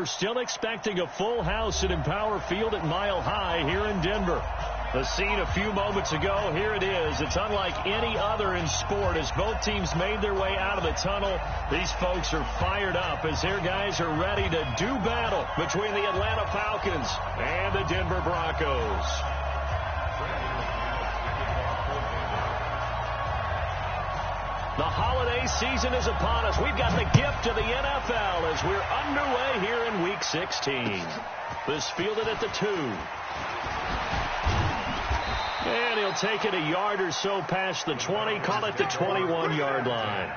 we're still expecting a full house at Empower Field at Mile High here in Denver. The scene a few moments ago, here it is. It's unlike any other in sport as both teams made their way out of the tunnel. These folks are fired up as their guys are ready to do battle between the Atlanta Falcons and the Denver Broncos. The holiday season is upon us. We've got the gift of the NFL as we're underway here in Week 16. This fielded at the 2. And he'll take it a yard or so past the 20, call it the 21-yard line.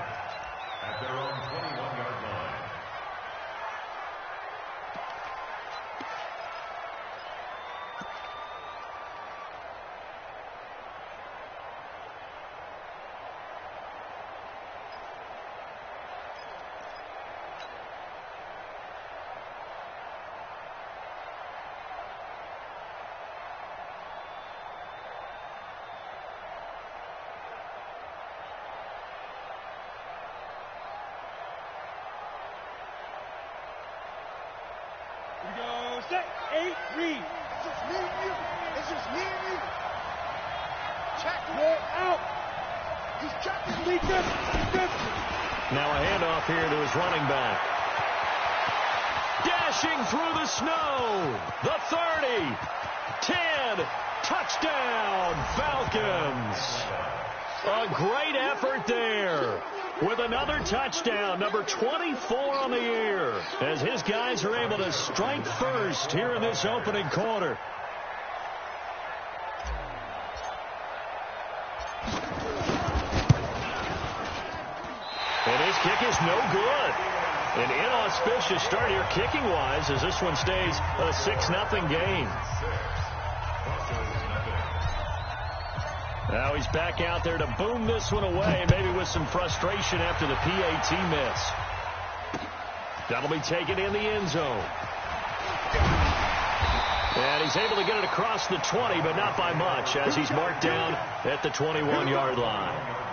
At their own 21-yard line. Set, 8, read. It's just me and you. It's just me and you. Check it out. He's checking. Defense. Now a handoff here to his running back. Dashing through the snow. The 30. 10. Touchdown, Falcons. A great effort there. With another touchdown, number 24 on the year, as his guys are able to strike first here in this opening quarter. And his kick is no good. An inauspicious start here kicking-wise as this one stays a 6-0 game. Now he's back out there to boom this one away, maybe with some frustration after the PAT miss. That'll be taken in the end zone. And he's able to get it across the 20, but not by much, as he's marked down at the 21-yard line.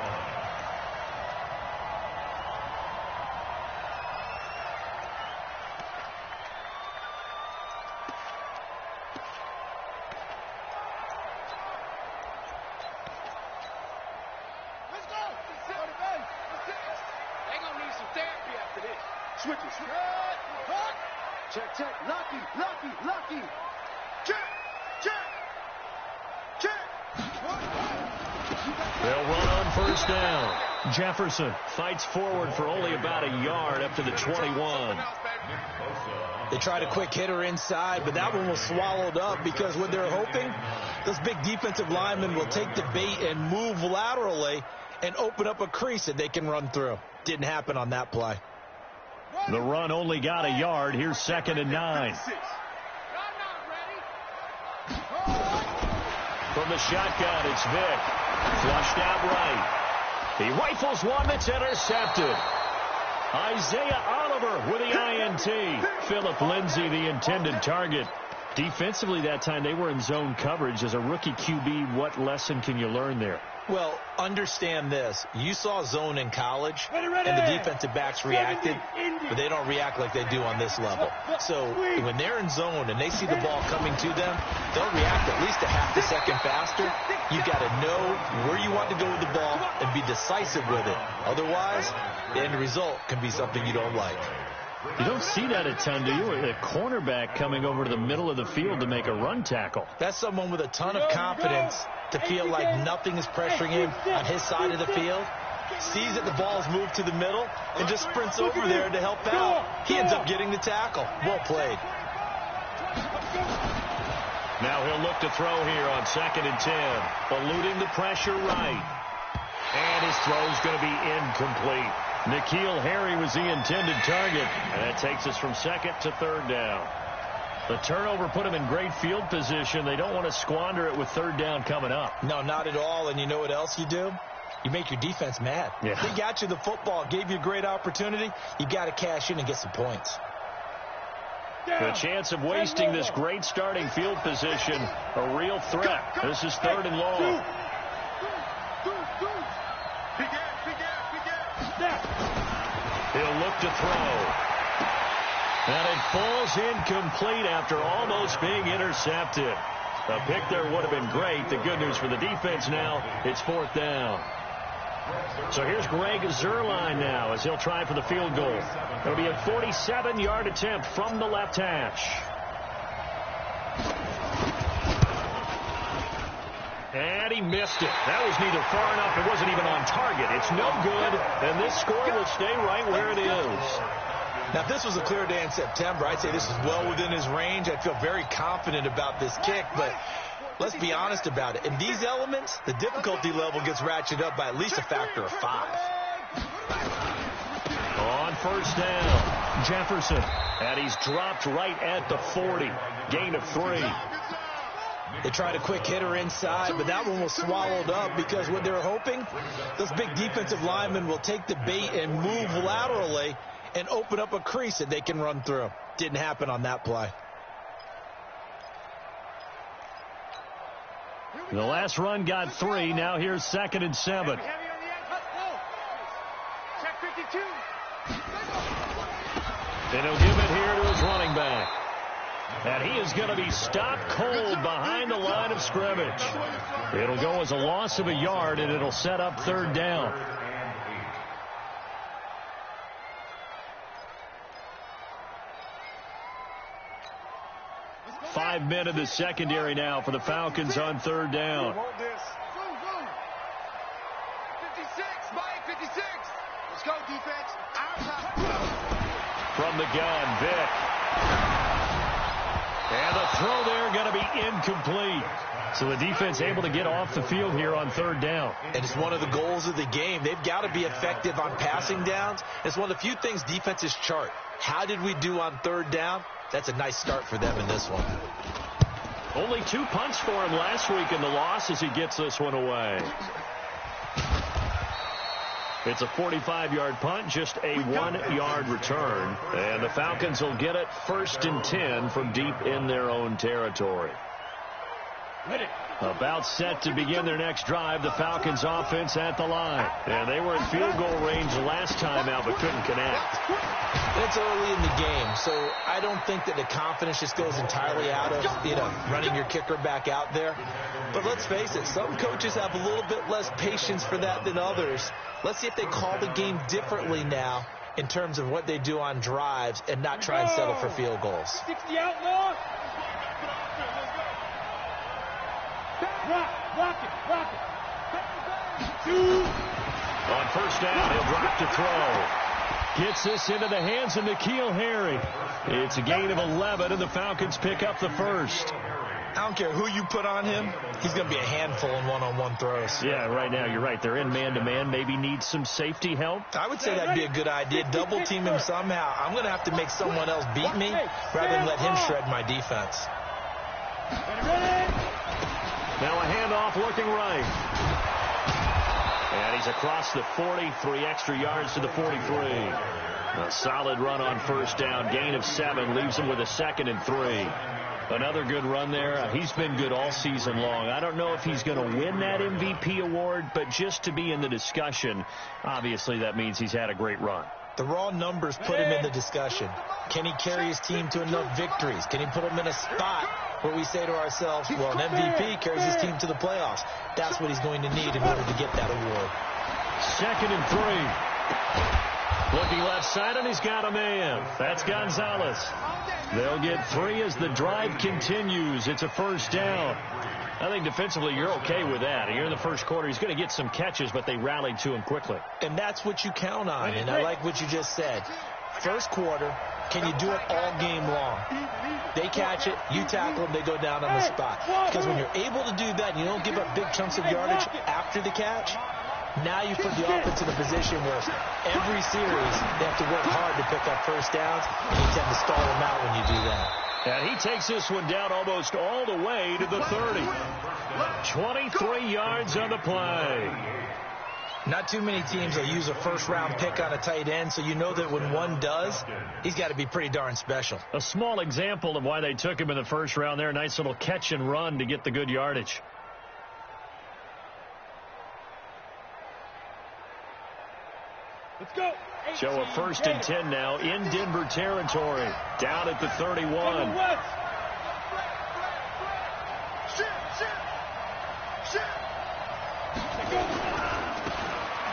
Check. Lucky. Check. They'll run on first down. Jefferson fights forward for only about a yard up to the 21. They tried a quick hitter inside, but that one was swallowed up because what they're hoping, those big defensive linemen will take the bait and move laterally and open up a crease that they can run through. Didn't happen on that play. The run only got a yard. Here's 2nd and 9. From the shotgun, it's Vick. Flushed out right. He rifles one that's intercepted. Isaiah Oliver with the INT. Philip Lindsay, the intended target. Defensively that time, they were in zone coverage. As a rookie QB, what lesson can you learn there? Well, understand this. You saw zone in college, and the defensive backs reacted, but they don't react like they do on this level. So when they're in zone and they see the ball coming to them, they'll react at least a half a second faster. You've got to know where you want to go with the ball and be decisive with it. Otherwise, the end result can be something you don't like. You don't see that a ton, do you? A cornerback coming over to the middle of the field to make a run tackle. That's someone with a ton of confidence to feel like nothing is pressuring him on his side of the field. Sees that the ball is moved to the middle and just sprints over there to help out. He ends up getting the tackle. Well played. Now he'll look to throw here on 2nd and 10. Eluding the pressure right. And his throw's going to be incomplete. N'Keal Harry was the intended target. And that takes us from 2nd to 3rd down. The turnover put him in great field position. They don't want to squander it with 3rd down coming up. No, not at all. And you know what else you do? You make your defense mad. Yeah. They got you the football, gave you a great opportunity. You got to cash in and get some points. The chance of wasting this great starting field position, a real threat. This is 3rd and long. He'll look to throw. And it falls incomplete after almost being intercepted. A pick there would have been great. The good news for the defense now, it's 4th down. So here's Greg Zuerlein now as he'll try for the field goal. It'll be a 47-yard attempt from the left hash. And he missed it. That was neither far enough. It wasn't even on target. It's no good, and this score will stay right where it is. Now, if this was a clear day in September, I'd say this is well within his range. I feel very confident about this kick, but let's be honest about it. In these elements, the difficulty level gets ratcheted up by at least a factor of 5. On 1st down, Jefferson. And he's dropped right at the 40. Gain of 3. They tried a quick hitter inside, but that one was swallowed up because what they were hoping, those big defensive linemen will take the bait and move laterally and open up a crease that they can run through. Didn't happen on that play. The last run got 3. Now here's 2nd and 7. Check 52. And he'll give it here to his running back. And he is going to be stopped cold behind the line of scrimmage. It'll go as a loss of a yard, and it'll set up 3rd down. Five men in the secondary now for the Falcons on 3rd down. 56, Mike, 56. Let's go, defense. From the gun, Vick. And the throw there going to be incomplete. So the defense able to get off the field here on 3rd down. And it's one of the goals of the game. They've got to be effective on passing downs. It's one of the few things defenses chart. How did we do on 3rd down? That's a nice start for them in this one. Only 2 punts for him last week in the loss as he gets this one away. It's a 45-yard punt, just a 1-yard return. And the Falcons will get it 1st and 10 from deep in their own territory. About set to begin their next drive, the Falcons offense at the line. And they were in field goal range last time out, but couldn't connect. It's early in the game, so I don't think that the confidence just goes entirely out of, running your kicker back out there. But let's face it, some coaches have a little bit less patience for that than others. Let's see if they call the game differently now in terms of what they do on drives and not try and settle for field goals. 60 outlaw. Rock it. On 1st down, he'll drop to throw. Gets this into the hands of N'Keal Harry. It's a gain of 11, and the Falcons pick up the 1st. I don't care who you put on him. He's going to be a handful in one-on-one throws. Yeah, right now, you're right. They're in man-to-man. Maybe need some safety help. I would say that'd be a good idea. Double team him somehow. I'm going to have to make someone else beat me rather than let him shred my defense. Now a handoff looking right. And he's across the 40, 3 extra yards to the 43. A solid run on 1st down. Gain of 7 leaves him with a 2nd and 3. Another good run there. He's been good all season long. I don't know if he's going to win that MVP award, but just to be in the discussion, obviously that means he's had a great run. The raw numbers put him in the discussion. Can he carry his team to enough victories? Can he put them in a spot where we say to ourselves, well, an MVP carries his team to the playoffs. That's what he's going to need in order to get that award. 2nd and 3. Looking left side, and he's got a man. That's Gonzalez. They'll get 3 as the drive continues. It's a 1st down. I think defensively you're okay with that. Here in the 1st quarter, he's going to get some catches, but they rallied to him quickly. And that's what you count on, and I like what you just said. 1st quarter, can you do it all game long? They catch it, you tackle them, they go down on the spot. Because when you're able to do that and you don't give up big chunks of yardage after the catch, now you put the offense in a position where every series they have to work hard to pick up 1st downs, and you tend to stall them out when you do that. And he takes this one down almost all the way to the 30. 23 yards on the play. Not too many teams will use a 1st-round pick on a tight end, so you know that when one does, he's got to be pretty darn special. A small example of why they took him in the 1st round there. Nice little catch and run to get the good yardage. Let's go. So a 1st and 10 now in Denver territory. Down at the 31.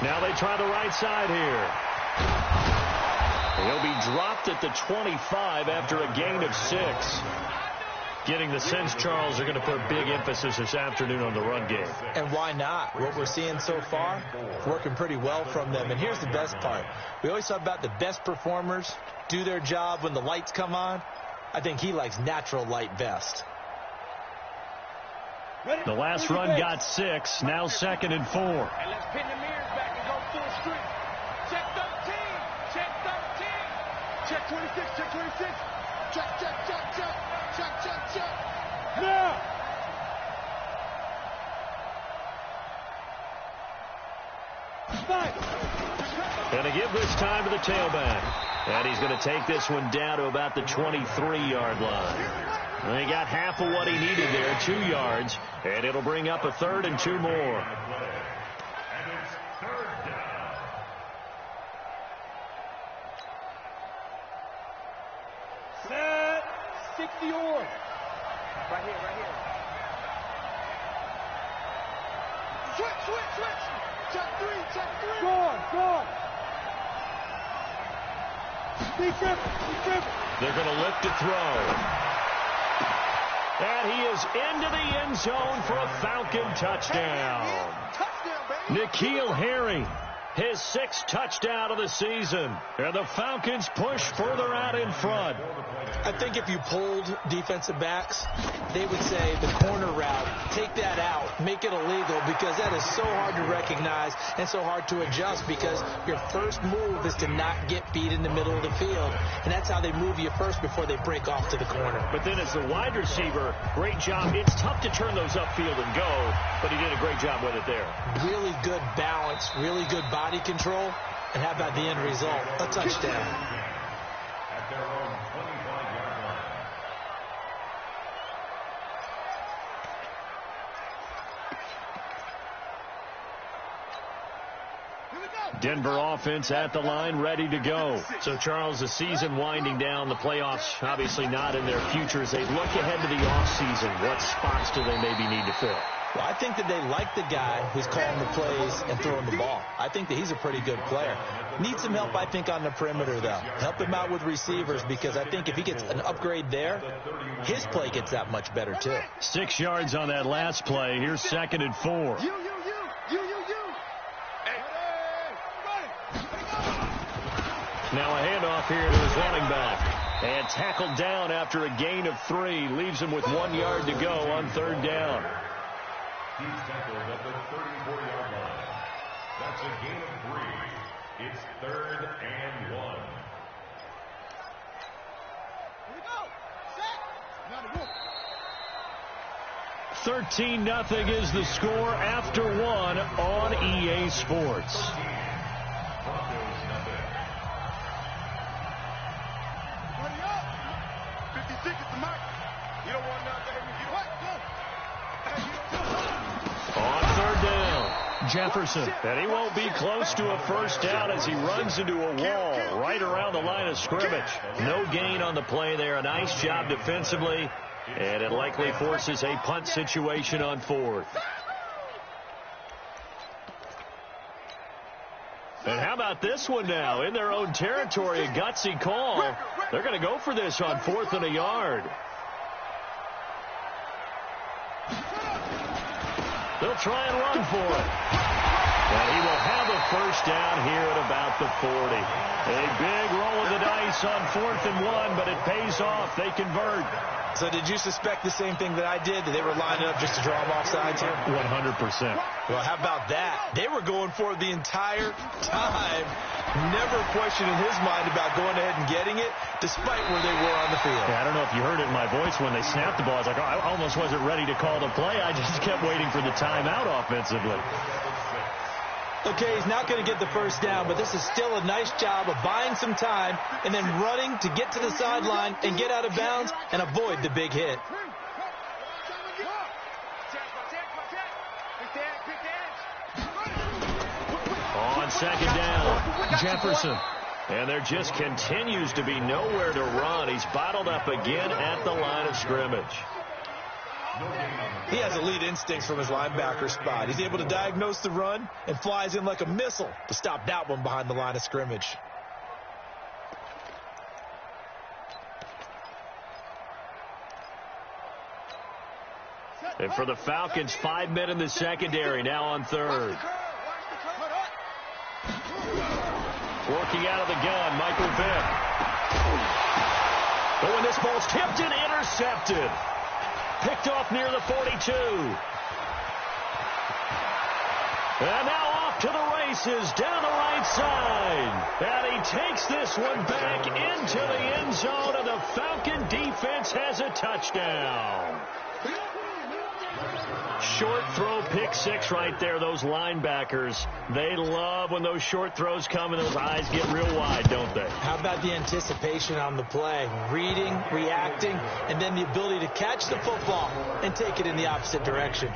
Now they try the right side here. He'll be dropped at the 25 after a gain of 6. Getting the sense, Charles, are going to put big emphasis this afternoon on the run game. And why not? What we're seeing so far, working pretty well from them. And here's the best part. We always talk about the best performers do their job when the lights come on. I think he likes natural light best. The last run got 6. Now 2nd and 4. And let's pin the mirrors back and go full street. Check 13. Check 13. Check 26. Check 26. Check, check, check, check. Check, check, check. Now. Going to give this time to the tailback. And he's going to take this one down to about the 23-yard line. And he got half of what he needed there, 2 yards. And it'll bring up a 3rd and 2 more. Set. 60 or. Right here, right here. Switch, switch, switch. Check 3, check 3. Gone. Be tripping. They're going to lift to throw. And he is into the end zone for a Falcon touchdown. N'Keal Harry, his 6th touchdown of the season. And the Falcons push further out in front. I think if you polled defensive backs, they would say the corner route, take that out, make it illegal, because that is so hard to recognize and so hard to adjust, because your first move is to not get beat in the middle of the field. And that's how they move you first before they break off to the corner. But then as the wide receiver, great job. It's tough to turn those upfield and go, but he did a great job with it there. Really good balance, really good body control, and how about the end result? A touchdown. At their own 25-yard line. Denver offense at the line, ready to go. So, Charles, the season winding down, the playoffs obviously not in their future. As they look ahead to the offseason, what spots do they maybe need to fill? Well, I think that they like the guy who's calling the plays and throwing the ball. I think that he's a pretty good player. Needs some help, I think, on the perimeter, though. Help him out with receivers, because I think if he gets an upgrade there, his play gets that much better, too. 6 yards on that last play. Here's 2nd and 4. Now a handoff here to his running back. And tackled down after a gain of 3. Leaves him with 1 yard to go on 3rd down. He's tackled at the 34-yard line. That's a gain of 3. It's 3rd and 1. Here we go. Set. 13-0 is the score after 1 on EA Sports. On 3rd down, Jefferson. And he won't be close to a first down as he runs into a wall right around the line of scrimmage. No gain on the play there. A nice job defensively. And it likely forces a punt situation on 4th. And how about this one now? In their own territory, a gutsy call. They're going to go for this on 4th and a yard. They'll try and run for it. And he will have a first down here at about the 40. A big roll of the dice on 4th and 1, but it pays off. They convert. So did you suspect the same thing that I did, that they were lining up just to draw them off sides here? 100%. Well, how about that? They were going for it the entire time. Never questioning his mind about going ahead and getting it, despite where they were on the field. Yeah, I don't know if you heard it in my voice when they snapped the ball. I was like, oh, I almost wasn't ready to call the play. I just kept waiting for the timeout offensively. Okay, he's not going to get the first down, but this is still a nice job of buying some time and then running to get to the sideline and get out of bounds and avoid the big hit. On 2nd down, Jefferson. And there just continues to be nowhere to run. He's bottled up again at the line of scrimmage. He has elite instincts from his linebacker spot. He's able to diagnose the run and flies in like a missile to stop that one behind the line of scrimmage. And for the Falcons, 5 men in the secondary, now on third. Working out of the gun, Michael Vick. But when this ball's tipped and intercepted. Picked off near the 42. And now off to the races down the right side. And he takes this one back into the end zone, and the Falcon defense has a touchdown. Short throw, pick six right there. Those linebackers, they love when those short throws come and those eyes get real wide, don't they? How about the anticipation on the play? Reading, reacting, and then the ability to catch the football and take it in the opposite direction.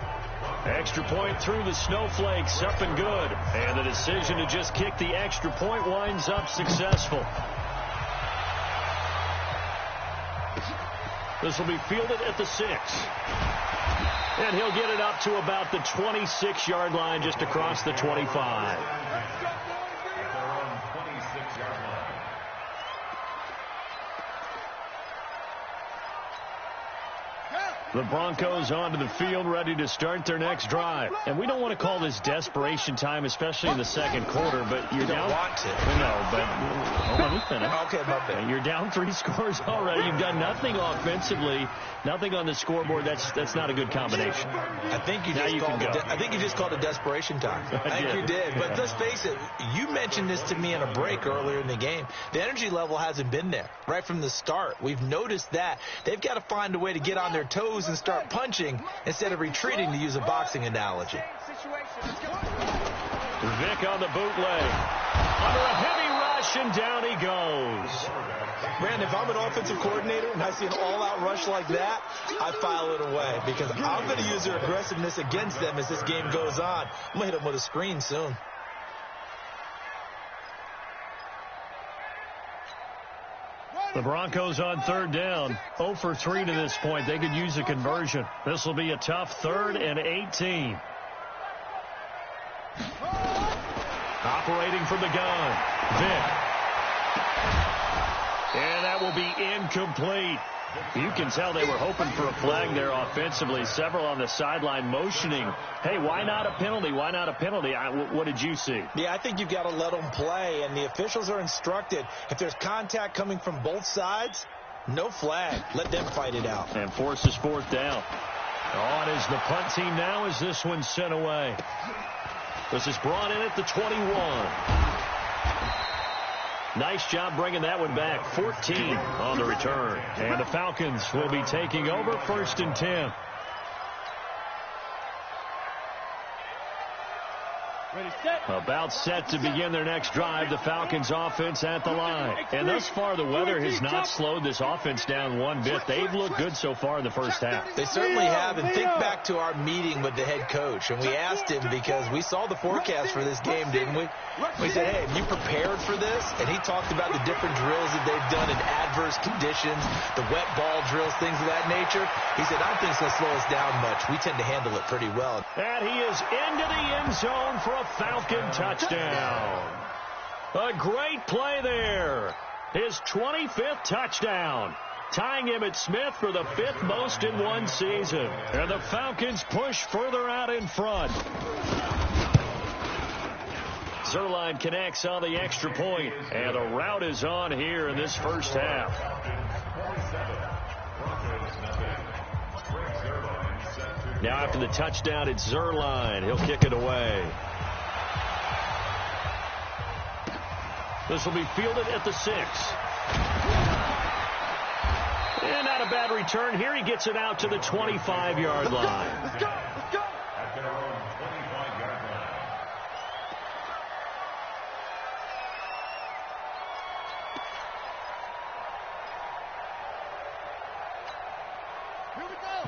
Extra point through the snowflakes, up and good. And the decision to just kick the extra point winds up successful. This will be fielded at the 6. And he'll get it up to about the 26-yard line, just across the 25. The Broncos onto the field, ready to start their next drive. And we don't want to call this desperation time, especially in the second quarter, but you're down. Want to. No, but let me finish. Okay, my bad. You're down 3 scores already. You've done nothing offensively, nothing on the scoreboard. That's not a good combination. I think you just called it desperation time. I think you did. But let's face it, you mentioned this to me in a break earlier in the game. The energy level hasn't been there right from the start. We've noticed that. They've got to find a way to get on their toes and start punching instead of retreating, to use a boxing analogy. Vick on the bootleg. Under a heavy rush, and down he goes. Brandon, if I'm an offensive coordinator and I see an all-out rush like that, I file it away because I'm going to use their aggressiveness against them as this game goes on. I'm going to hit them with a screen soon. The Broncos on third down, 0 for 3 to this point. They could use a conversion. This will be a tough 3rd and 18. Operating from the gun, Vick. And that will be incomplete. You can tell they were hoping for a flag there offensively. Several on the sideline motioning, hey, why not a penalty? Why not a penalty? What did you see? Yeah, I think you've got to let them play, and the officials are instructed, if there's contact coming from both sides, no flag. Let them fight it out. And forces 4th down. On is the punt team now as this one's sent away. This is brought in at the 21. Nice job bringing that one back. 14 on the return. And the Falcons will be taking over 1st and 10. About set to begin their next drive. The Falcons offense at the line. And thus far, the weather has not slowed this offense down one bit. They've looked good so far in the first half. They certainly have. And think back to our meeting with the head coach. And we asked him, because we saw the forecast for this game, didn't we? We said, hey, have you prepared for this? And he talked about the different drills that they've done in adverse conditions, the wet ball drills, things of that nature. He said, I don't think it's going to slow us down much. We tend to handle it pretty well. And he is into the end zone for a Falcon touchdown. A great play there. His 25th touchdown, tying Emmitt Smith for the 5th most in one season. And the Falcons push further out in front. Zerline connects on the extra point, and the route is on here in this first half. Now after the touchdown, it's Zerline. He'll kick it away. This will be fielded at the 6. And not a bad return here. He gets it out to the 25-yard line. Let's go. Let's go. At their own 25-yard line.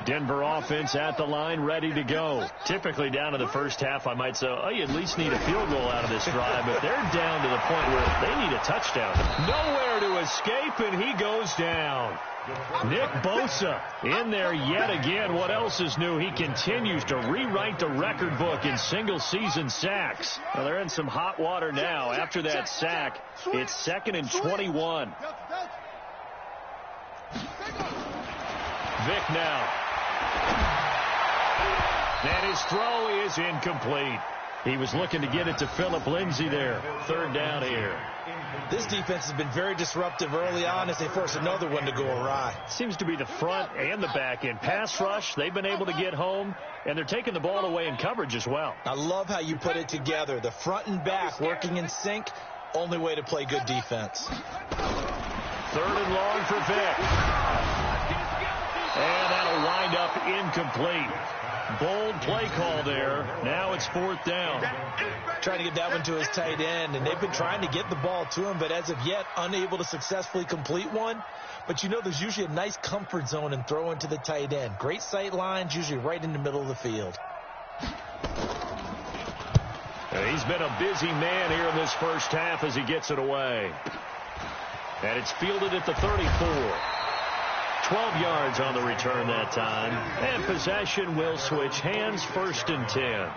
Denver offense at the line, ready to go. Typically down to the first half, I might say, oh, you at least need a field goal out of this drive, but they're down to the point where they need a touchdown. Nowhere to escape, and he goes down. Nick Bosa in there yet again. What else is new? He continues to rewrite the record book in single-season sacks. Well, they're in some hot water now. After that sack, it's 2nd and 21. Vic now. And his throw is incomplete. He was looking to get it to Phillip Lindsay there. 3rd down here. This defense has been very disruptive early on as they force another one to go awry. Seems to be the front and the back end. Pass rush, they've been able to get home, and they're taking the ball away in coverage as well. I love how you put it together. The front and back working in sync, only way to play good defense. 3rd and long for Vic. And that'll wind up incomplete. Bold play call there. Now it's 4th down. Trying to get that one to his tight end, and they've been trying to get the ball to him, but as of yet, unable to successfully complete one. But you know there's usually a nice comfort zone in throwing to the tight end. Great sight lines, usually right in the middle of the field. And he's been a busy man here in this first half as he gets it away. And it's fielded at the 34. 12 yards on the return that time. And possession will switch hands, 1st and 10.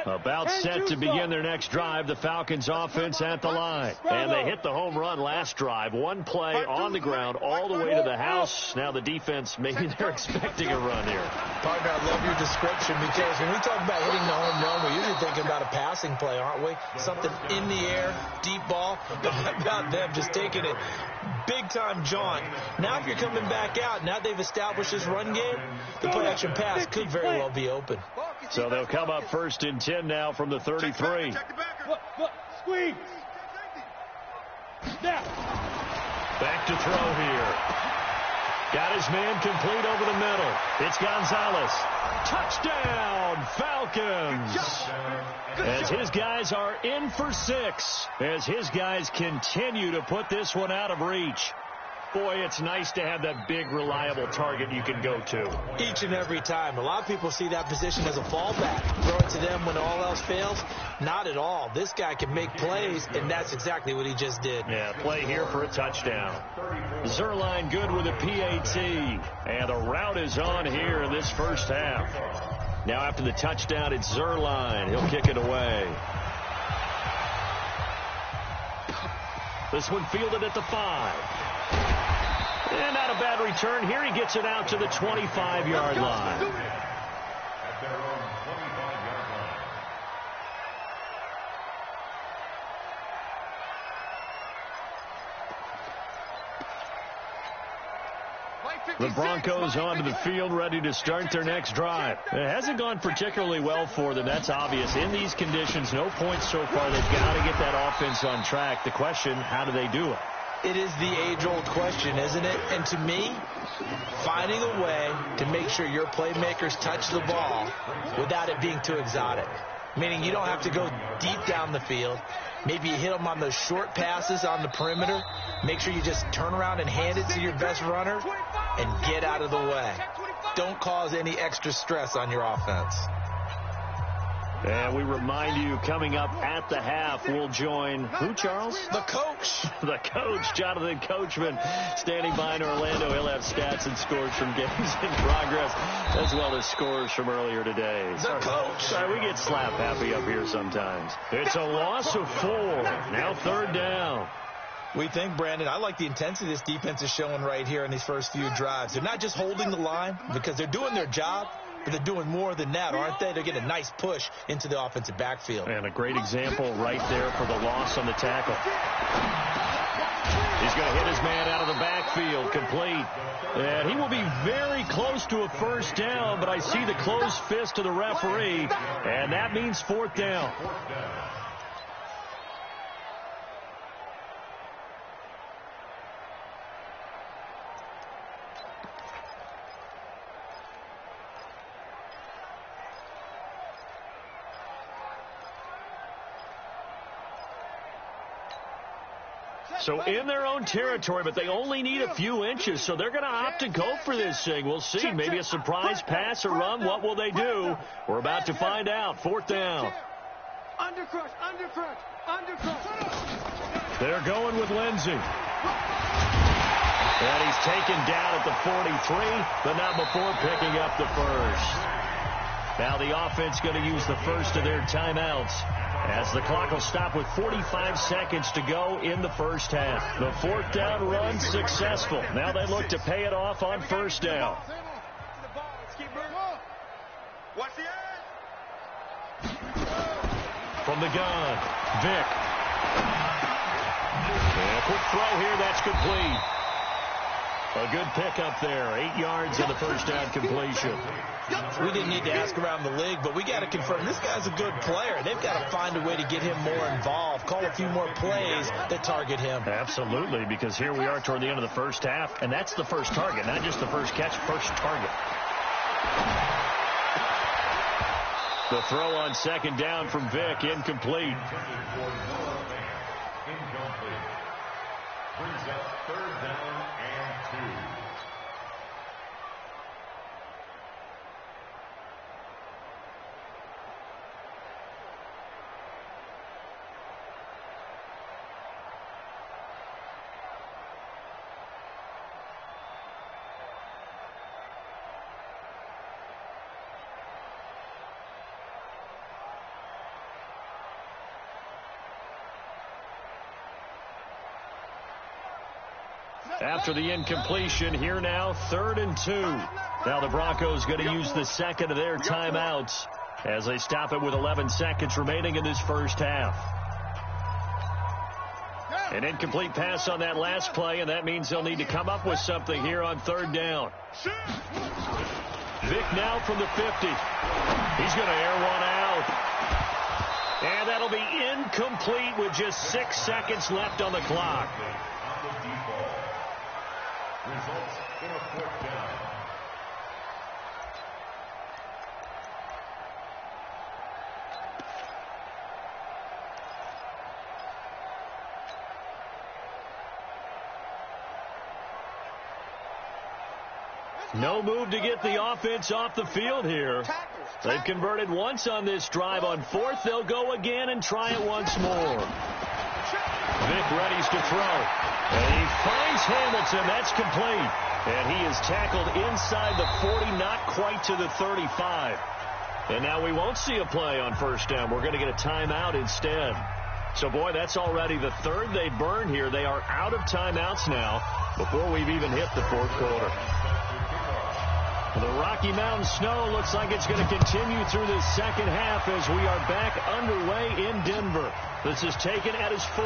About set to begin their next drive. The Falcons offense at the line. And they hit the home run last drive. One play on the ground all the way to the house. Now the defense, maybe they're expecting a run here. Partner, I love your description because when we talk about hitting the home run, we're usually thinking about a passing play, aren't we? Something in the air, deep ball. But how about them just taking it big-time jaunt? Now if you're coming back out, now they've established this run game, the play-action pass could very well be open. So they'll come up 1st and 10 now from the 33. Look, squeeze. Now. Back to throw here. Got his man complete over the middle. It's Gonzalez. Touchdown, Falcons. As his guys are in for 6. As his guys continue to put this one out of reach. Boy, it's nice to have that big, reliable target you can go to. Each and every time. A lot of people see that position as a fallback. Throw it to them when all else fails. Not at all. This guy can make plays, and that's exactly what he just did. Yeah, play here for a touchdown. Zerline good with a PAT. And the route is on here in this first half. Now after the touchdown, it's Zerline. He'll kick it away. This one fielded at the 5. And not a bad return. Here he gets it out to the 25-yard line. At their own 25-yard line. The Broncos onto the field, ready to start their next drive. It hasn't gone particularly well for them. That's obvious. In these conditions, no points so far. They've got to get that offense on track. The question, how do they do it? It is the age-old question, isn't it? And to me, finding a way to make sure your playmakers touch the ball without it being too exotic. Meaning you don't have to go deep down the field. Maybe you hit them on those short passes on the perimeter. Make sure you just turn around and hand it to your best runner and get out of the way. Don't cause any extra stress on your offense. And we remind you, coming up at the half, we'll join who, Charles? The coach. The coach, Jonathan Coachman, standing by in Orlando. He'll have stats and scores from games in progress, as well as scores from earlier today. The coach. Sorry, we get slap happy up here sometimes. It's a loss of 4. Now 3rd down. We think, Brandon, I like the intensity this defense is showing right here in these first few drives. They're not just holding the line because they're doing their job, but they're doing more than that, aren't they? They're getting a nice push into the offensive backfield. And a great example right there for the loss on the tackle. He's going to hit his man out of the backfield, complete. And he will be very close to a first down, but I see the closed fist of the referee, and that means 4th down. So in their own territory, but they only need a few inches, so they're going to opt to go for this thing. We'll see. Maybe a surprise pass or run. What will they do? We're about to find out. 4th down. Undercrush, undercrush, undercrush. They're going with Lindsey. And he's taken down at the 43, but not before picking up the first. Now the offense going to use the first of their timeouts, as the clock will stop with 45 seconds to go in the first half. The 4th down run successful. Now they look to pay it off on 1st down. Watch the edge. From the gun, Vic. And a quick throw here, that's complete. A good pickup there. 8 yards on the first down completion. We didn't need to ask around the league, but we got to confirm this guy's a good player. They've got to find a way to get him more involved, call a few more plays that target him. Absolutely, because here we are toward the end of the first half, and that's the first target, not just the first catch, first target. The throw on 2nd down from Vic, incomplete. Brings up 3rd down and 2. After the incompletion, here now, 3rd and 2. Now the Broncos going to use the second of their timeouts as they stop it with 11 seconds remaining in this first half. An incomplete pass on that last play, and that means they'll need to come up with something here on 3rd down. Vic now from the 50. He's going to air one out. And that'll be incomplete with just 6 seconds left on the clock. Results in a 4th down. No move to get the offense off the field here. They've converted once on this drive. On 4th, they'll go again and try it once more. Vic readies to throw. And he finds Hamilton. That's complete. And he is tackled inside the 40, not quite to the 35. And now we won't see a play on 1st down. We're going to get a timeout instead. So, boy, that's already the 3rd they burn here. They are out of timeouts now before we've even hit the 4th quarter. The Rocky Mountain snow looks like it's going to continue through this second half as we are back underway in Denver. This is taken at his 4.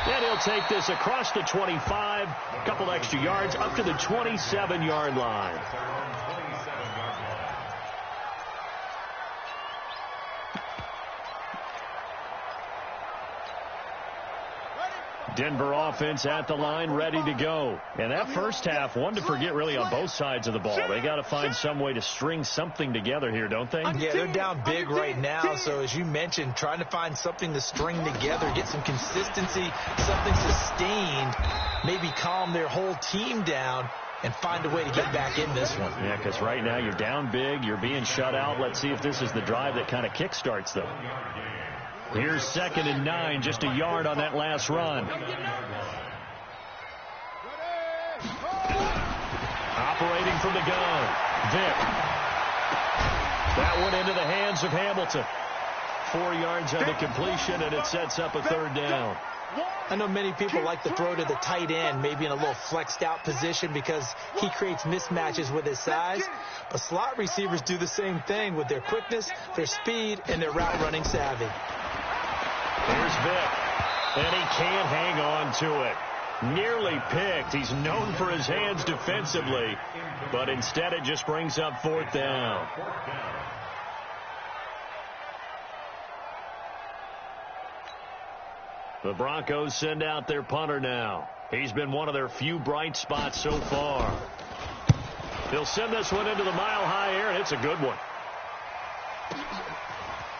And he'll take this across the 25, a couple extra yards, up to the 27-yard line. Denver offense at the line, ready to go. And that first half, one to forget really on both sides of the ball. They got to find some way to string something together here, don't they? Yeah, they're down big right now. So as you mentioned, trying to find something to string together, get some consistency, something sustained, maybe calm their whole team down and find a way to get back in this one. Yeah, because right now you're down big, you're being shut out. Let's see if this is the drive that kind of kickstarts them. Here's 2nd and 9, just a yard on that last run. Operating from the gun, Vic. That one into the hands of Hamilton. 4 yards on the completion, and it sets up a 3rd down. I know many people like to throw to the tight end, maybe in a little flexed out position because he creates mismatches with his size. But slot receivers do the same thing with their quickness, their speed, and their route running savvy. Here's Vic, and he can't hang on to it. Nearly picked. He's known for his hands defensively, but instead it just brings up 4th down. The Broncos send out their punter now. He's been one of their few bright spots so far. He'll send this one into the mile-high air, and it's a good one.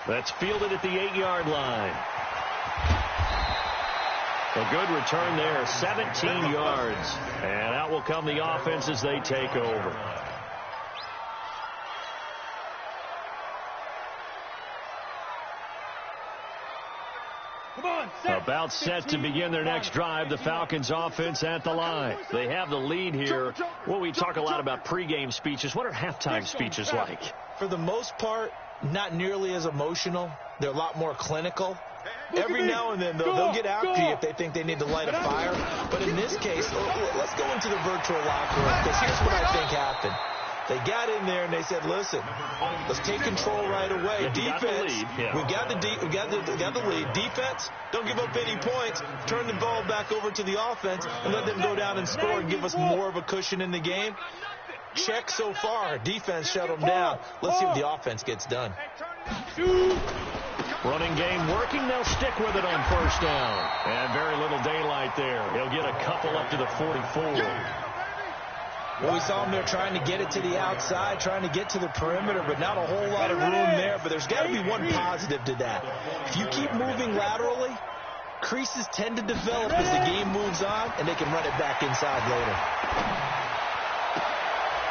That's fielded at the 8-yard line. A good return there, 17 yards. And out will come the offense as they take over. About set to begin their next drive, the Falcons offense at the line. They have the lead here. Well, we talk a lot about pregame speeches. What are halftime speeches like? For the most part, not nearly as emotional. They're a lot more clinical. Every now and then, they'll get after you if they think they need to light a fire. But in this case, let's go into the virtual locker room, because here's what I think happened. They got in there and they said, listen, let's take control right away. Defense, we got the lead. Defense, don't give up any points. Turn the ball back over to the offense and let them go down and score and give us more of a cushion in the game. Check so far. Defense shut them down. Let's see what the offense gets done. Running game working. They'll stick with it on first down. And very little daylight there. He'll get a couple up to the 44. Well, we saw him there trying to get it to the outside, trying to get to the perimeter, but not a whole lot of room there. But there's got to be one positive to that. If you keep moving laterally, creases tend to develop as the game moves on, and they can run it back inside later.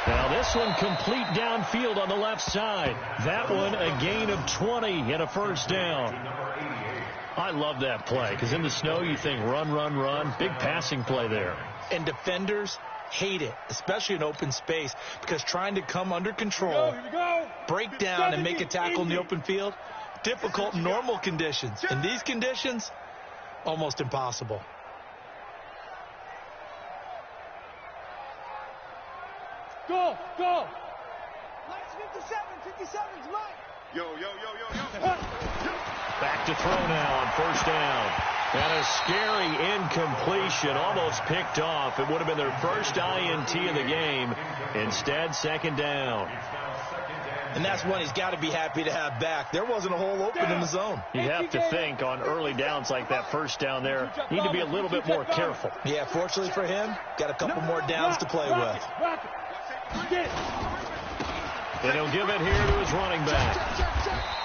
Now this one complete downfield on the left side. That one a gain of 20 and a first down. I love that play because in the snow you think run, run, run. Big passing play there. And defenders hate it, especially in open space, because trying to come under control, break down, and make a tackle in the open field, difficult in normal conditions. In these conditions, almost impossible. Go! 57's mine. Yo. Back to throw now on first down. And a scary incompletion, almost picked off. It would have been their first INT of the game. Instead, second down. And that's one he's got to be happy to have back. There wasn't a hole open in the zone. You have to think on early downs like that first down there, you need to be a little bit more careful. Yeah, fortunately for him, got a couple more downs to play with. And he'll give it here to his running back.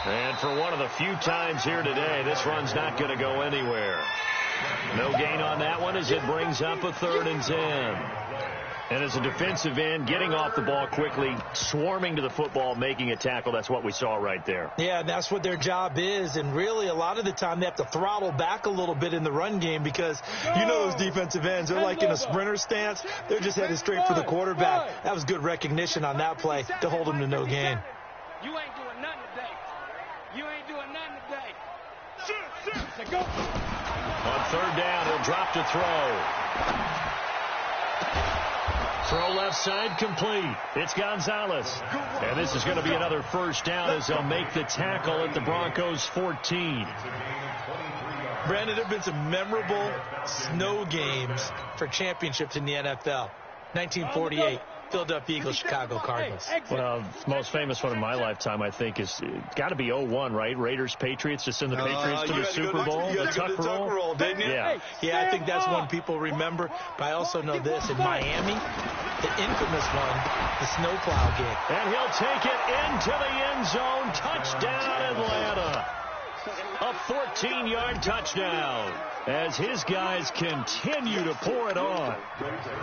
And for one of the few times here today, this run's not going to go anywhere. No gain on that one as it brings up a 3rd and 10. And as a defensive end, getting off the ball quickly, swarming to the football, making a tackle, that's what we saw right there. Yeah, and that's what their job is. And really, a lot of the time, they have to throttle back a little bit in the run game because you know those defensive ends, they're like in a sprinter stance. They're just headed straight for the quarterback. That was good recognition on that play to hold them to no gain. You ain't doing nothing today. Go. On 3rd down, he'll drop to throw. Throw left side complete. It's Gonzalez. And this is going to be another first down as they'll make the tackle at the Broncos 14. Brandon, there have been some memorable snow games for championships in the NFL. 1948. Philadelphia Eagles, Chicago Cardinals. Well, the most famous one in my lifetime, I think, is got to be 01, right? Raiders, Patriots, to send the Patriots to the Super Bowl. The Tuck roll, didn't you? Yeah, I think that's one people remember. But I also know this. In Miami, the infamous one, the snowplow game. And he'll take it into the end zone. Touchdown, Atlanta. A 14-yard touchdown as his guys continue to pour it on.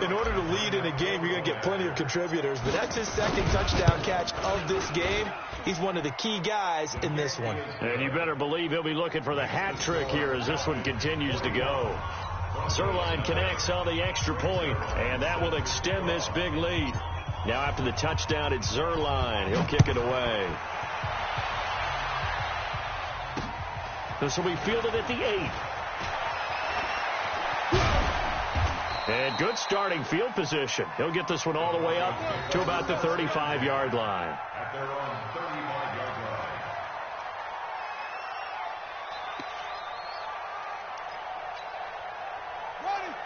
In order to lead in a game, you're going to get plenty of contributors, but that's his 2nd touchdown catch of this game. He's one of the key guys in this one. And you better believe he'll be looking for the hat trick here as this one continues to go. Zerline connects on the extra point, and that will extend this big lead. Now after the touchdown, it's Zerline. He'll kick it away. This will be fielded at the 8. And good starting field position. He'll get this one all the way up to about the 35-yard line. At their own 35-yard line.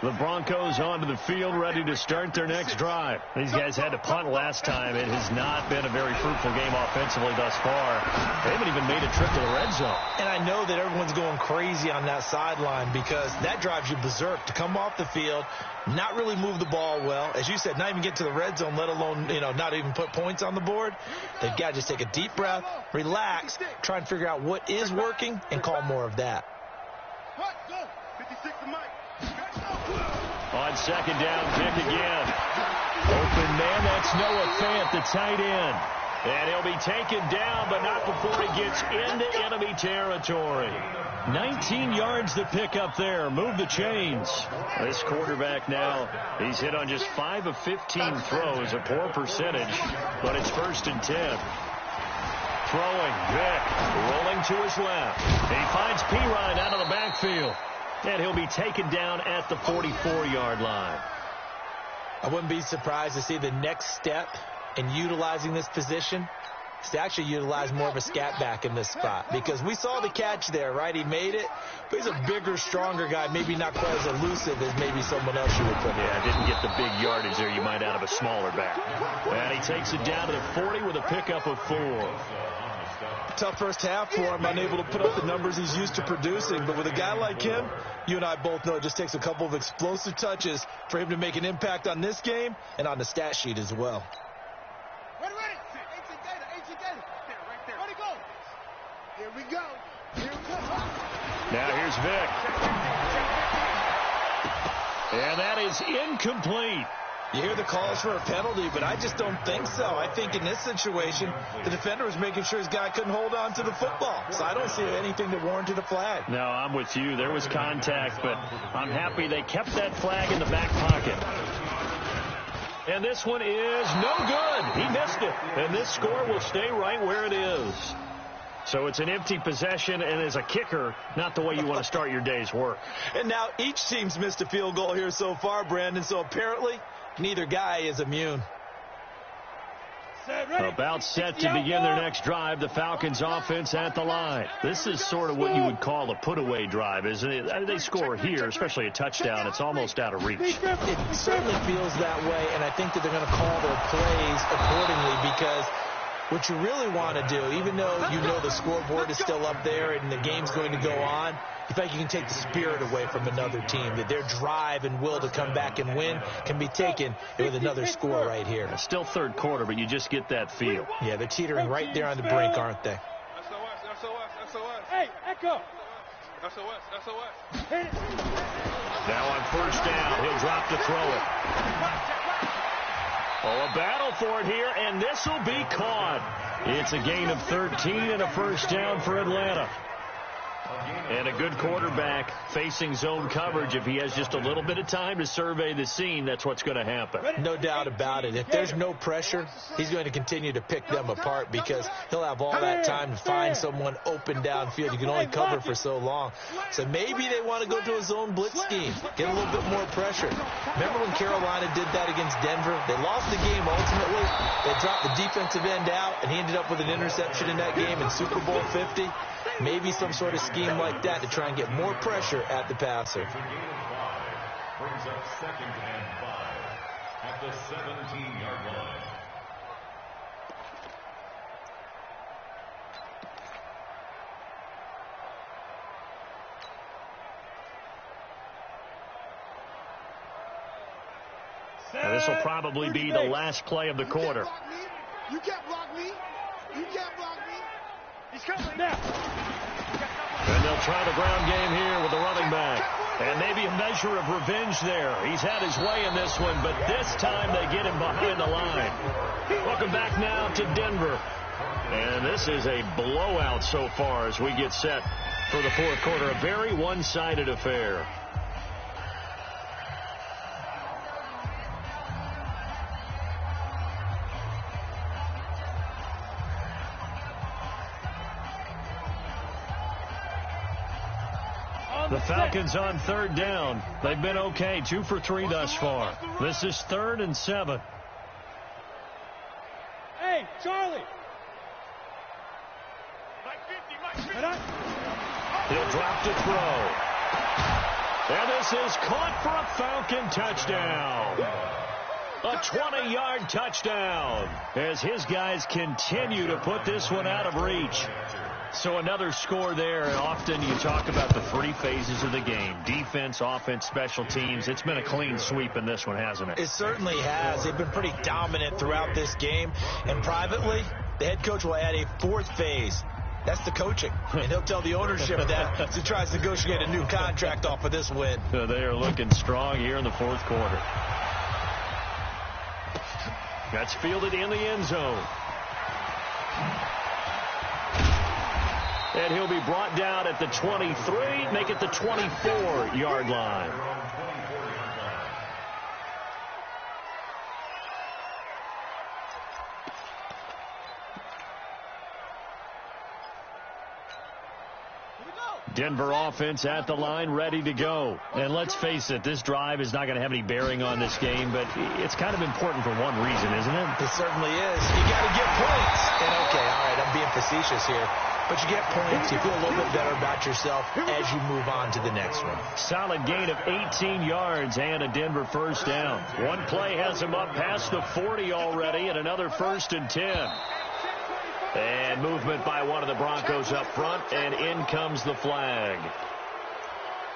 The Broncos onto the field, ready to start their next drive. These guys had to punt last time. It has not been a very fruitful game offensively thus far. They haven't even made a trip to the red zone. And I know that everyone's going crazy on that sideline because that drives you berserk to come off the field, not really move the ball well. As you said, not even get to the red zone, let alone, not even put points on the board. They've got to just take a deep breath, relax, try and figure out what is working, and call more of that. 56 to Mike. On second down, Vick again. Open man, that's Noah Fant, the tight end. And he'll be taken down, but not before he gets into enemy territory. 19 yards to pick up there. Move the chains. This quarterback now, he's hit on just 5 of 15 throws, a poor percentage, but it's 1st and 10. Throwing, Vick, rolling to his left. He finds Pirine out of the backfield. And he'll be taken down at the 44-yard line. I wouldn't be surprised to see the next step in utilizing this position is to actually utilize more of a scat back in this spot. Because we saw the catch there, right? He made it, but he's a bigger, stronger guy, maybe not quite as elusive as maybe someone else you would put in. Yeah, didn't get the big yardage there you might out of a smaller back. And he takes it down to the 40 with a pickup of 4. Tough first half for him, unable to put up the numbers he's used to producing. But with a guy like him, you and I both know it just takes a couple of explosive touches for him to make an impact on this game and on the stat sheet as well. Ready. Ancient Gator. There, right there. Ready, go. Here we go. Now here's Vick. And that is incomplete. You hear the calls for a penalty, but I just don't think so. I think in this situation, the defender was making sure his guy couldn't hold on to the football. So I don't see anything that warranted a flag. No, I'm with you. There was contact, but I'm happy they kept that flag in the back pocket. And this one is no good. He missed it. And this score will stay right where it is. So it's an empty possession, and as a kicker, not the way you want to start your day's work. And now each team's missed a field goal here so far, Brandon, so apparently neither guy is immune. About set to begin their next drive, the Falcons offense at the line. This is sort of what you would call a put-away drive, isn't it? They score here, especially a touchdown. It's almost out of reach. It certainly feels that way, and I think that they're going to call their plays accordingly because what you really want to do, even though you know the scoreboard is still up there and the game's going to go on, you think you can take the spirit away from another team, that their drive and will to come back and win can be taken with another score right here. It's still third quarter, but you just get that feel. Yeah, they're teetering right there on the brink, aren't they? SOS. Hey, Echo. SOS. Now on first down, he'll drop to throw it. Oh, a battle for it here, and this will be caught. It's a gain of 13 and a first down for Atlanta. And a good quarterback facing zone coverage. If he has just a little bit of time to survey the scene, that's what's going to happen. No doubt about it. If there's no pressure, he's going to continue to pick them apart because he'll have all that time to find someone open downfield. You can only cover for so long. So maybe they want to go to a zone blitz scheme, get a little bit more pressure. Remember when Carolina did that against Denver? They lost the game ultimately. They dropped the defensive end out, and he ended up with an interception in that game in Super Bowl 50. Maybe some sort of scheme like that to try and get more pressure at the passer. Brings up 2nd and 5 at the 17-yard line. Now, this will probably be the last play of the quarter. You can't block me. He's coming now. And they'll try the ground game here with the running back. And maybe a measure of revenge there. He's had his way in this one, but this time they get him behind the line. Welcome back now to Denver. And this is a blowout so far as we get set for the fourth quarter. A very one-sided affair. The Falcons on third down. They've been okay, 2 for 3 thus far. This is 3rd and 7. Hey, Charlie. He'll drop to throw. And this is caught for a Falcon touchdown. A 20-yard touchdown as his guys continue to put this one out of reach. So another score there, and often you talk about the 3 phases of the game. Defense, offense, special teams. It's been a clean sweep in this one, hasn't it? It certainly has. They've been pretty dominant throughout this game. And privately, the head coach will add a 4th phase That's the coaching. And he'll tell the ownership that as he tries to negotiate a new contract off of this win. They are looking strong here in the fourth quarter. That's fielded in the end zone. And he'll be brought down at the 23, make it the 24-yard line. Denver offense at the line, ready to go. And let's face it, this drive is not going to have any bearing on this game, but it's kind of important for one reason, isn't it? It certainly is. You got to get points. And okay, all right, I'm being facetious here, but you get points. You feel a little bit better about yourself as you move on to the next one. Solid gain of 18 yards and a Denver first down. One play has him up past the 40 already, and another 1st and 10. And movement by one of the Broncos up front, and in comes the flag.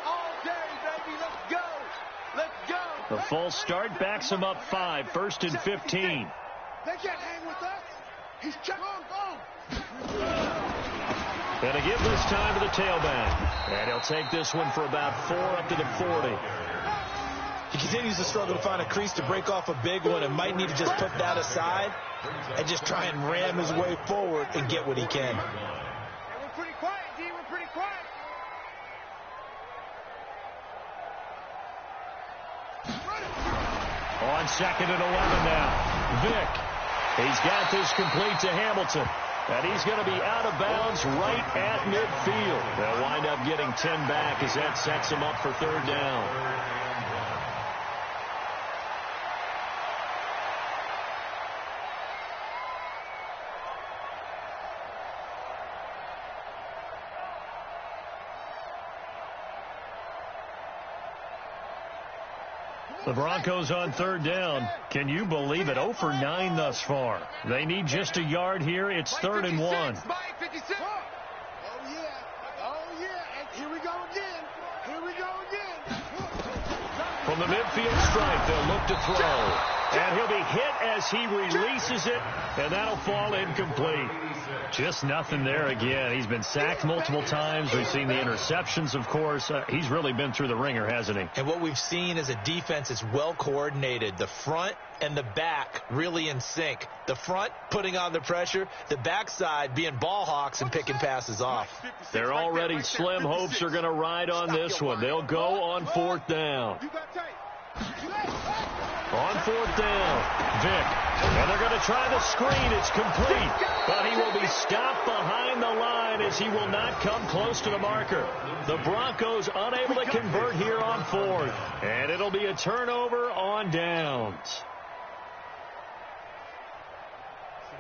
All day, baby. Let's go. Let's go. The false start backs him up 5, 1st and 15. They can't hang with us. He's check on. And a give this time to the tailback. And he'll take this one for about 4 up to the 40. He continues to struggle to find a crease to break off a big one and might need to just put that aside and just try and ram his way forward and get what he can. And we're pretty quiet, D. We're pretty quiet. On 2nd and 11 now. Vick. He's got this complete to Hamilton. And he's going to be out of bounds right at midfield. They'll wind up getting 10 back as that sets him up for 3rd down. The Broncos on 3rd down. Can you believe it? 0 for 9 thus far. They need just a yard here. It's 3rd and 1. Oh, yeah. Oh, yeah. And here we go again. Here we go again. From the midfield stripe, they'll look to throw. And he'll be hit as he releases it, and that'll fall incomplete. Just nothing there again. He's been sacked multiple times. We've seen the interceptions, of course. He's really been through the ringer, hasn't he? And what we've seen is a defense that's well coordinated. The front and the back really in sync. The front putting on the pressure, the backside being ball hawks and picking passes off. They're already slim hopes are going to ride on this one. They'll go on 4th down. On 4th down, Vick. And they're going to try the screen. It's complete. But he will be stopped behind the line as he will not come close to the marker. The Broncos unable to convert here on 4th. And it'll be a turnover on downs.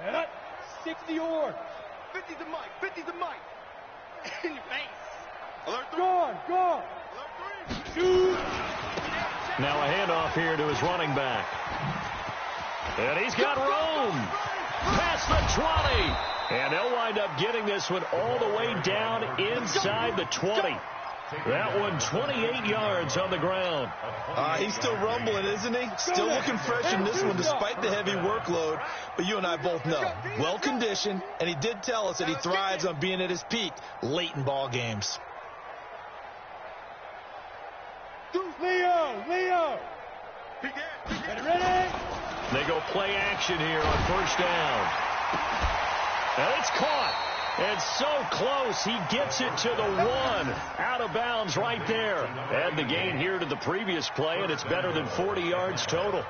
Set up. 60 or 50 to Mike. 50 to Mike. In your face. Alert 3. Go. Alert 3. Shoot. Now a handoff here to his running back. And he's got room. Past the 20. And they'll wind up getting this one all the way down inside the 20. That one 28 yards on the ground. He's still rumbling, isn't he? Still looking fresh in this one despite the heavy workload. But you and I both know, well-conditioned, and he did tell us that he thrives on being at his peak late in ball games. Leo. Ready? They go play action here on 1st down. And it's caught. And so close, he gets it to the 1. Out of bounds right there. Add the gain here to the previous play, and it's better than 40 yards total.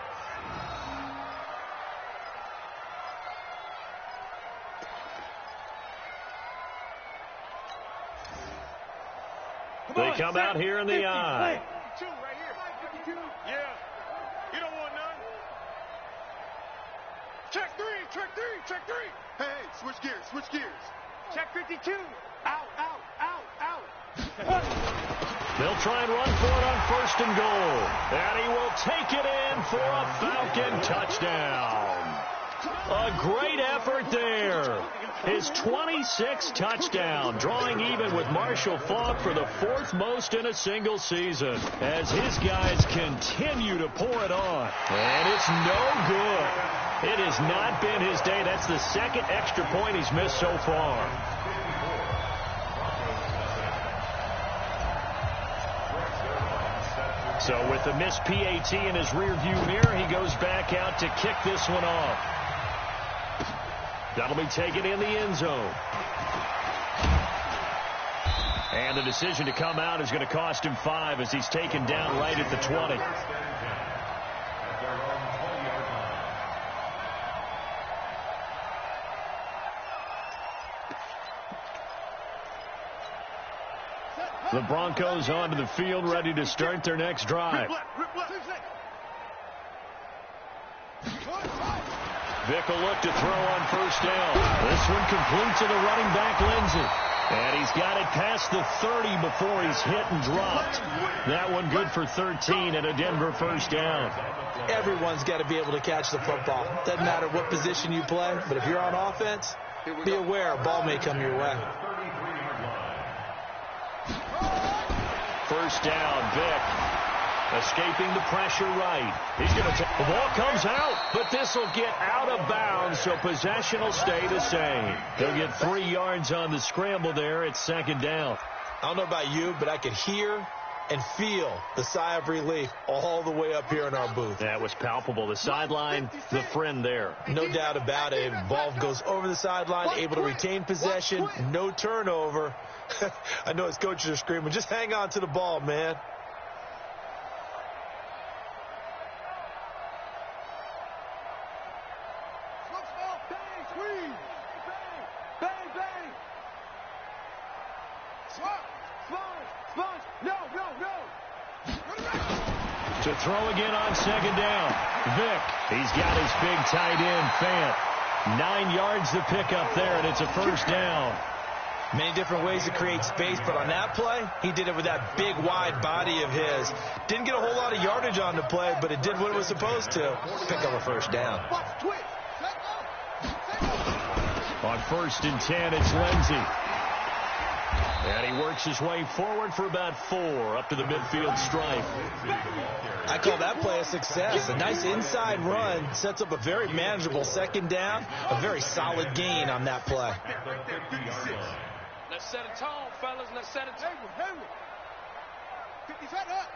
They come out here in the eye. Yeah. You don't want none. Check 3. Hey, switch gears. Check 52. Out. They'll try and run for it on 1st and goal. And he will take it in for a Falcon touchdown. A great effort there. His 26th touchdown, drawing even with Marshall Faulk for the 4th most in a single season, as his guys continue to pour it on. And it's no good. It has not been his day. That's the 2nd extra point he's missed so far. So with the missed PAT in his rearview mirror, he goes back out to kick this one off. That'll be taken in the end zone. And the decision to come out is going to cost him 5 as he's taken down right at the 20. The Broncos onto the field, ready to start their next drive. Vick will look to throw on first down. This one complete to the running back, Lindsey. And he's got it past the 30 before he's hit and dropped. That one good for 13 and a Denver first down. Everyone's got to be able to catch the football. Doesn't matter what position you play, but if you're on offense, be aware a ball may come your way. First down, Vick. Escaping the pressure right. He's going to take the ball, comes out, but this will get out of bounds, so possession will stay the same. They'll get 3 yards on the scramble there. It's second down. I don't know about you, but I could hear and feel the sigh of relief all the way up here in our booth. That was palpable. The sideline, the friend there. No doubt about it. Ball goes over the sideline, able to retain possession, no turnover. I know his coaches are screaming, just hang on to the ball, man. To throw again on second down. Vick, he's got his big tight end, Fant. 9 yards to pick up there, and it's a first down. Many different ways to create space, but on that play, he did it with that big, wide body of his. Didn't get a whole lot of yardage on the play, but it did what it was supposed to. Pick up a first down. On 1st and 10, it's Lindsey. And he works his way forward for about 4 up to the midfield stripe. I call that play a success. A nice inside run sets up a very manageable second down. A very solid gain on that play. Let's set a tone, fellas. Let's set a tone. 50 set up.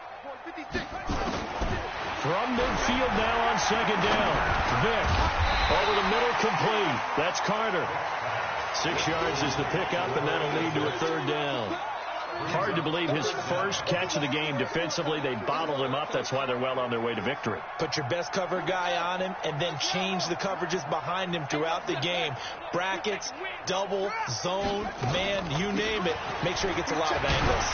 56. From midfield now on second down. Vick over the middle, complete. That's Carter. 6 yards is the pickup, and that'll lead to a third down. Hard to believe his first catch of the game defensively. They bottled him up. That's why they're well on their way to victory. Put your best cover guy on him and then change the coverages behind him throughout the game. Brackets, double, zone, man, you name it. Make sure he gets a lot of angles.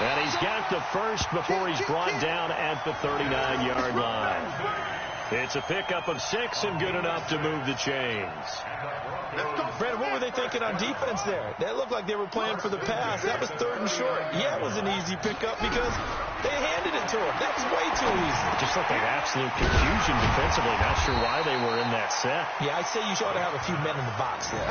And he's got the first before he's brought down at the 39-yard line. It's a pickup of 6 and good enough to move the chains. Brad, what were they thinking on defense there? They looked like they were playing for the pass. That was 3rd and short. Yeah, it was an easy pickup because they handed it to him. That was way too easy. Just looked like absolute confusion defensively. Not sure why they were in that set. Yeah, I'd say you ought to have a few men in the box there.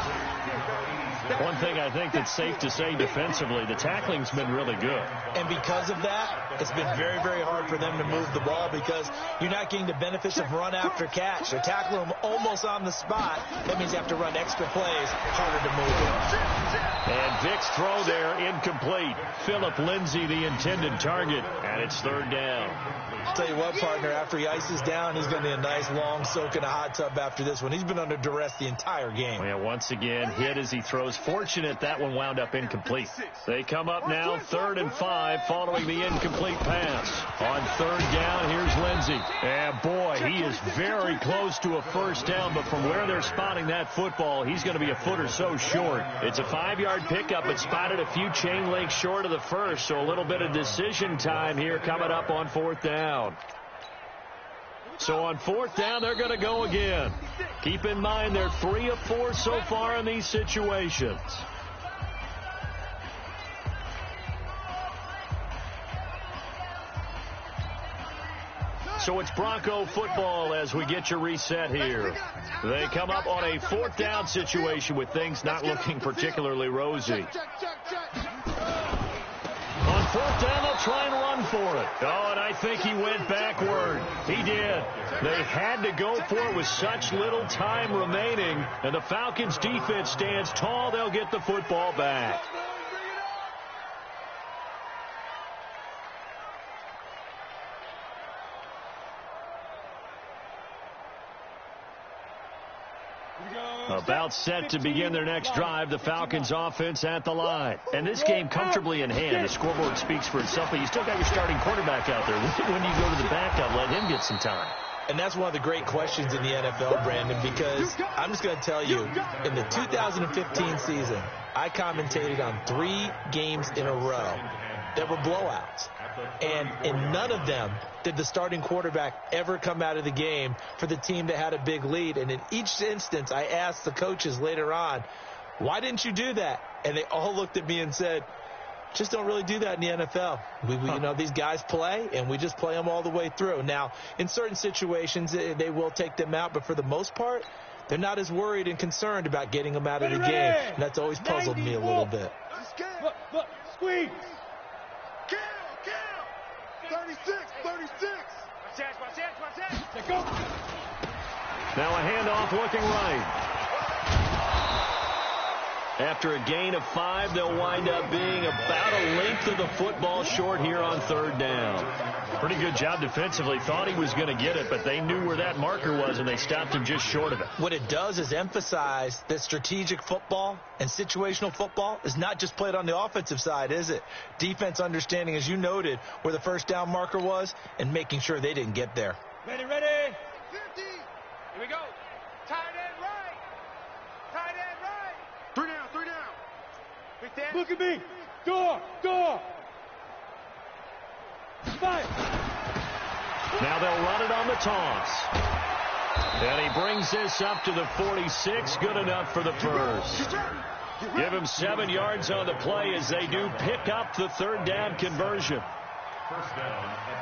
One thing I think that's safe to say defensively, the tackling's been really good. And because of that, it's been very, very hard for them to move the ball because you're not getting the benefits of run after catch. They're tackling them almost on the spot. That means you have to run extra plays, harder to move it. And Vick's throw there, incomplete. Philip Lindsey, the intended target, and it's 3rd down. I'll tell you what, partner, after he ices down, he's going to need a nice long soak in a hot tub after this one. He's been under duress the entire game. Yeah, once again, hit as he throws. Fortunate that one wound up incomplete. They come up now 3rd and 5 following the incomplete pass. On 3rd down, here's Lindsey. And boy, he is very close to a first down, but from where they're spotting that football, he's going to be a foot or so short. It's a 5-yard pickup, but spotted a few chain links short of the first, so a little bit of decision time here coming up on 4th down. So on 4th down, they're going to go again. Keep in mind, they're 3 of 4 so far in these situations. So it's Bronco football as we get your reset here. They come up on a 4th down situation with things not looking particularly rosy. On 4th down, they'll try and run for it. Oh, and I think he went backward. He did. They had to go for it with such little time remaining, and the Falcons' defense stands tall. They'll get the football back. About set to begin their next drive, the Falcons offense at the line. And this game comfortably in hand. The scoreboard speaks for itself, but you still got your starting quarterback out there. When do you go to the backup, let him get some time? And that's one of the great questions in the NFL, Brandon, because I'm just going to tell you, in the 2015 season, I commentated on 3 games in a row that were blowouts. And in none of them did the starting quarterback ever come out of the game for the team that had a big lead. And in each instance, I asked the coaches later on, why didn't you do that? And they all looked at me and said, just don't really do that in the NFL. You know, these guys play, and we just play them all the way through. Now, in certain situations, they will take them out, but for the most part, they're not as worried and concerned about getting them out of the game. And that's always puzzled me a little bit. Look, squeeze. Kill. 36. Watch out. Go. Now a handoff looking right. After a gain of 5, they'll wind up being about a length of the football short here on 3rd down. Pretty good job defensively. Thought he was going to get it, but they knew where that marker was, and they stopped him just short of it. What it does is emphasize that strategic football and situational football is not just played on the offensive side, is it? Defense understanding, as you noted, where the first down marker was and making sure they didn't get there. Ready. 50. Here we go. Tight end right. 3 down. Look at me. Door. Fire. Now they'll run it on the toss. And he brings this up to the 46. Good enough for the first. Give him 7 yards on the play as they do pick up the 3rd down conversion. First down at